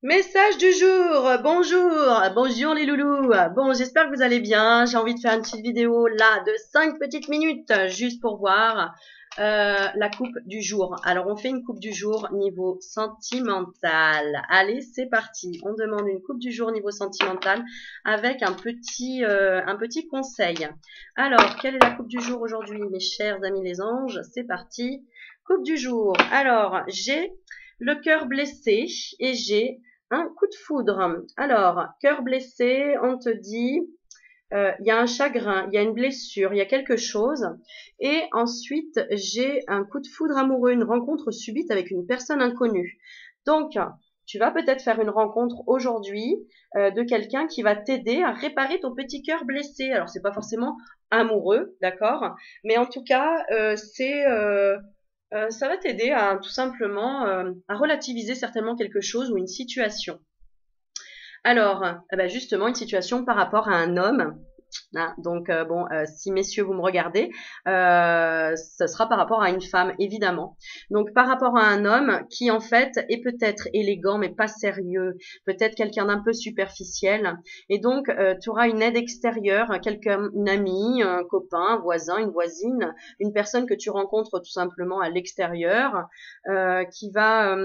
Message du jour, bonjour les loulous. Bon, j'espère que vous allez bien. J'ai envie de faire une petite vidéo là de 5 petites minutes juste pour voir la coupe du jour. Alors, on fait une coupe du jour niveau sentimental. Allez, c'est parti. On demande une coupe du jour niveau sentimental avec un petit conseil. Alors, quelle est la coupe du jour aujourd'hui, mes chers amis les anges? C'est parti. Coupe du jour. Alors, j'ai le cœur blessé et j'ai un coup de foudre. Alors, cœur blessé, on te dit, il y a un chagrin, il y a une blessure, il y a quelque chose. Et ensuite, j'ai un coup de foudre amoureux, une rencontre subite avec une personne inconnue. Donc, tu vas peut-être faire une rencontre aujourd'hui de quelqu'un qui va t'aider à réparer ton petit cœur blessé. Alors, c'est pas forcément amoureux, d'accord? Mais en tout cas, ça va t'aider à tout simplement à relativiser certainement quelque chose ou une situation. Alors, justement, une situation par rapport à un homme. Hein, donc, si messieurs vous me regardez, ce sera par rapport à une femme, évidemment. Donc, par rapport à un homme qui, en fait, est peut-être élégant, mais pas sérieux, peut-être quelqu'un d'un peu superficiel. Et donc, tu auras une aide extérieure, quelqu'un, une amie, un copain, un voisin, une voisine, une personne que tu rencontres tout simplement à l'extérieur, qui va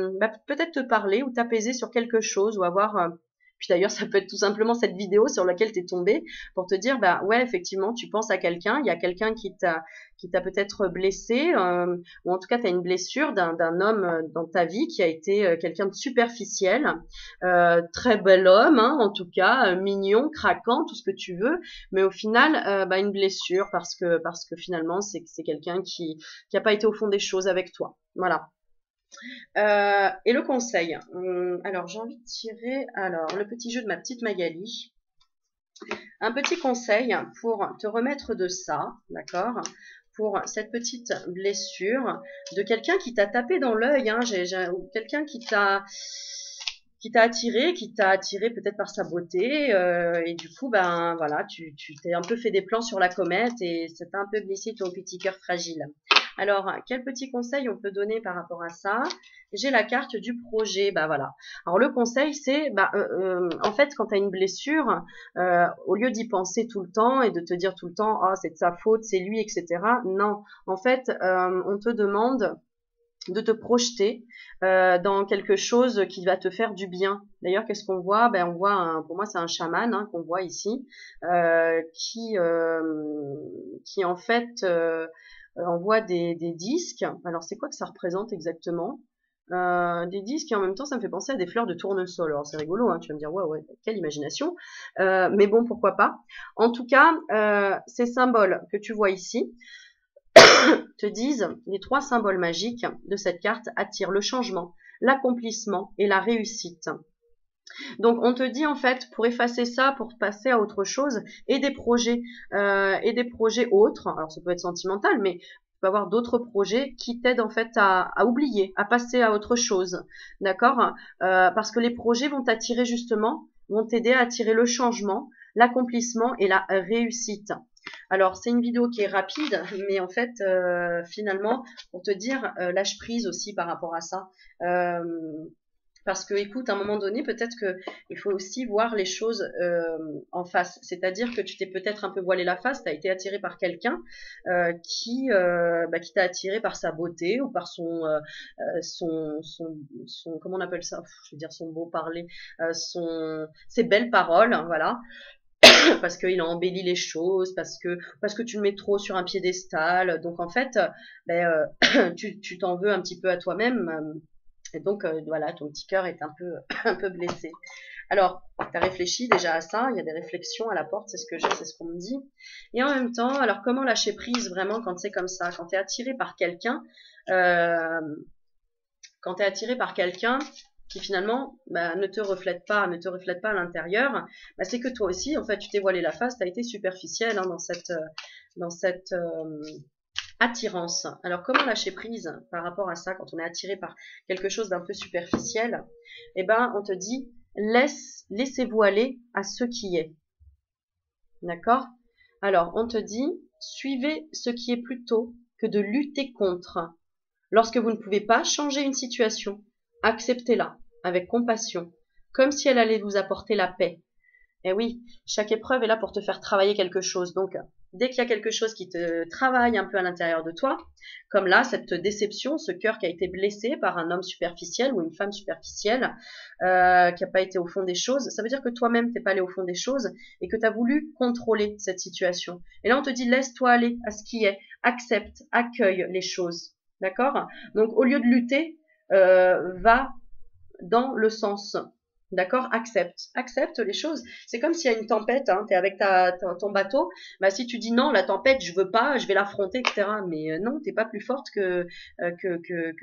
peut-être te parler ou t'apaiser sur quelque chose ou avoir puis d'ailleurs, ça peut être tout simplement cette vidéo sur laquelle tu es tombé pour te dire, bah ouais, effectivement, tu penses à quelqu'un, il y a quelqu'un qui t'a peut-être blessé, ou en tout cas, tu as une blessure d'un homme dans ta vie qui a été quelqu'un de superficiel, très bel homme, hein, en tout cas, mignon, craquant, tout ce que tu veux, mais au final, une blessure parce que finalement, c'est quelqu'un qui a pas été au fond des choses avec toi. Voilà. Et le conseil. Alors, j'ai envie de tirer le petit jeu de ma petite Magali. Un petit conseil pour te remettre de ça, d'accord? Pour cette petite blessure de quelqu'un qui t'a tapé dans l'œil, hein, quelqu'un qui t'a attiré peut-être par sa beauté, et du coup, ben voilà, tu t'es un peu fait des plans sur la comète et ça t'a un peu blessé ton petit cœur fragile. Alors, quel petit conseil on peut donner par rapport à ça? J'ai la carte du projet, bah voilà. Alors le conseil, c'est, en fait, quand tu as une blessure, au lieu d'y penser tout le temps et de te dire tout le temps, oh, c'est de sa faute, c'est lui, etc. Non, en fait, on te demande de te projeter dans quelque chose qui va te faire du bien. D'ailleurs, qu'est-ce qu'on voit? Ben, on voit pour moi, c'est un chaman hein, qu'on voit ici, qui en fait envoie des disques. Alors, c'est quoi que ça représente exactement? Des disques et en même temps, ça me fait penser à des fleurs de tournesol. Alors, c'est rigolo, hein, tu vas me dire, ouais, ouais, quelle imagination. Mais bon, pourquoi pas. En tout cas, ces symboles que tu vois ici, te disent les trois symboles magiques de cette carte attirent le changement, l'accomplissement et la réussite. Donc on te dit en fait pour effacer ça, pour passer à autre chose et des projets autres. Alors ça peut être sentimental, mais tu peux avoir d'autres projets qui t'aident en fait à oublier, à passer à autre chose, d'accord? Parce que les projets vont t'attirer justement, vont t'aider à attirer le changement, l'accomplissement et la réussite. Alors, c'est une vidéo qui est rapide, mais en fait, finalement, pour te dire, lâche prise aussi par rapport à ça. Euh, Parce que, écoute, à un moment donné, peut-être que il faut aussi voir les choses en face. C'est-à-dire que tu t'es peut-être un peu voilé la face, tu as été attiré par quelqu'un qui t'a attiré par sa beauté ou par comment on appelle ça? Je veux dire son beau parler, ses belles paroles, hein, voilà. Parce qu'il a embelli les choses, parce que tu le mets trop sur un piédestal. Donc en fait, tu t'en veux un petit peu à toi-même. Et donc voilà, ton petit cœur est un peu un peu blessé. Alors, tu as réfléchi déjà à ça, il y a des réflexions à la porte, c'est ce que j'ai, c'est ce qu'on me dit. Et en même temps, alors comment lâcher prise vraiment quand c'est comme ça, quand tu es attiré par quelqu'un, euh, quand tu es attiré par quelqu'un qui finalement ne te reflète pas, à l'intérieur, c'est que toi aussi, en fait, tu t'es voilé la face, tu as été superficiel hein, dans cette attirance. Alors, comment lâcher prise par rapport à ça quand on est attiré par quelque chose d'un peu superficiel? Eh ben, on te dit, laissez-vous aller à ce qui est. D'accord? Alors, on te dit, suivez ce qui est plutôt que de lutter contre. Lorsque vous ne pouvez pas changer une situation, acceptez-la avec compassion. comme si elle allait vous apporter la paix. Et oui, chaque épreuve est là pour te faire travailler quelque chose. Donc, dès qu'il y a quelque chose qui te travaille un peu à l'intérieur de toi, comme là, cette déception, ce cœur qui a été blessé par un homme superficiel ou une femme superficielle, qui n'a pas été au fond des choses, ça veut dire que toi-même, t'es pas allé au fond des choses et que tu as voulu contrôler cette situation. Et là, on te dit, laisse-toi aller à ce qui est, accepte, accueille les choses. D'accord? Donc, au lieu de lutter, va dans le sens. D'accord? Accepte les choses. C'est comme s'il y a une tempête, hein, tu es avec ton bateau, bah, si tu dis non, la tempête, je veux pas, je vais l'affronter, etc. Mais non, t'es pas plus forte que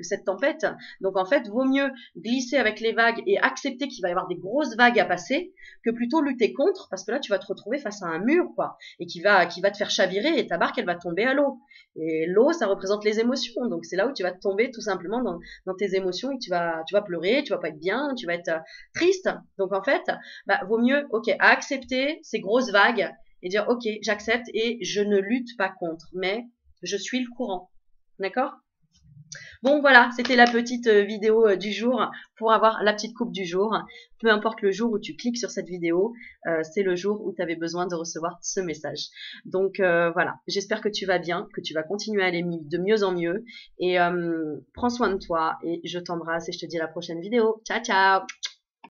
cette tempête. Donc en fait, vaut mieux glisser avec les vagues et accepter qu'il va y avoir des grosses vagues à passer, que plutôt lutter contre, parce que là, tu vas te retrouver face à un mur, quoi, et qui va te faire chavirer et ta barque, elle va tomber à l'eau. Et l'eau, ça représente les émotions. Donc c'est là où tu vas tomber tout simplement dans tes émotions et tu vas pleurer, tu vas pas être bien, tu vas être triste. Donc en fait, bah, vaut mieux, ok, accepter ces grosses vagues et dire, ok, j'accepte et je ne lutte pas contre, mais je suis le courant. D'accord? Bon, voilà, c'était la petite vidéo du jour pour avoir la petite coupe du jour. Peu importe le jour où tu cliques sur cette vidéo, c'est le jour où tu avais besoin de recevoir ce message. Donc voilà, j'espère que tu vas bien, que tu vas continuer à aller de mieux en mieux et prends soin de toi et je t'embrasse et je te dis à la prochaine vidéo. Ciao, ciao!